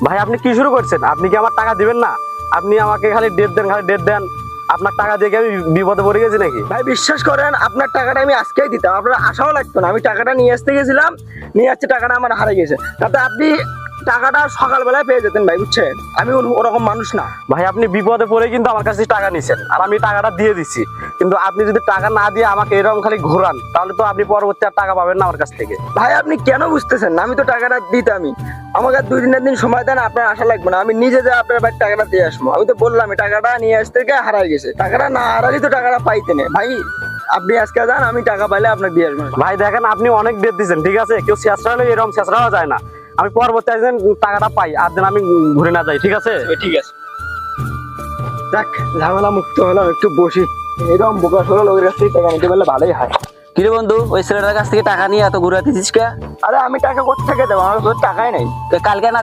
ভাই আপনি কি শুরু করছেন? আপনি কি আমার টাকা দিবেন না? আপনি আমাকে খালি ডেট দেন, খালি ডেট দেন। আপনার টাকা দিয়ে কি আমি বিপদে পড়ে গেছি নাকি? ভাই বিশ্বাস করেন, আপনার টাকাটা আমি আজকেই দিতাম, আপনার আশাও লাগতো না। আমি টাকাটা নিয়ে আসতে গেছিলাম, নিয়ে আসছে, টাকাটা আমার হারিয়ে গেছে। তাতে আপনি টাকাটা সকালবেলায় পেয়ে যেতেন ভাই, বুঝছেন? আমি ওরকম মানুষ না ভাই আপনি বিপদে পড়ে কিন্তু আমার কাছে টাকা নিছেন, আর আমি টাকাটা দিয়ে দিছি। কিন্তু আপনি যদি টাকা না দিয়ে আমাকে এরকম খালি ঘোরান, তাহলে তো আপনি পরবর্তী আর টাকা পাবেন না আমার কাছ থেকে। ভাই। আপনি কেন বুঝতেছেন না? আমি তো টাকাটা দিতামই। আমাকে আর 2 দিন সময় দেন, আপনার আশা লাগবে না। আমি নিজে যা আপনার ভাই টাকাটা দিয়ে আসবো। আমি তো বললাম টাকাটা নিয়ে আসতে গিয়ে হারাই গেছে। টাকাটা না হারালি তো টাকাটা পাইতে নেই ভাই। আপনি আজকে যান, আমি টাকা পাইলে আপনাকে দিয়ে আসবো। ভাই দেখেন আপনি অনেক ডেট দিচ্ছেন, ঠিক আছে? কেউ শেষরা হলে এরকম শেষরাও যায় না। আমি পরবর্তী একদিন টাকাটা পাই, আর দিন আমি ঘুরে না যাই, ঠিক আছে? ঠিক আছে, দেখ ঝামেলা মুক্ত হলাম, একটু বসি। এরকম বোকা সোলা লোকের কাছ থেকে টাকা নিতে পারলে ভালোই হয়। কিরে বন্ধু, ওই ছেলেটার কাছ থেকে টাকা নিয়ে এত ঘুরে দিছিস কে? আরে আমি টাকা কোথা থেকে দেবো? আমার তো টাকাই নাই। কালকে না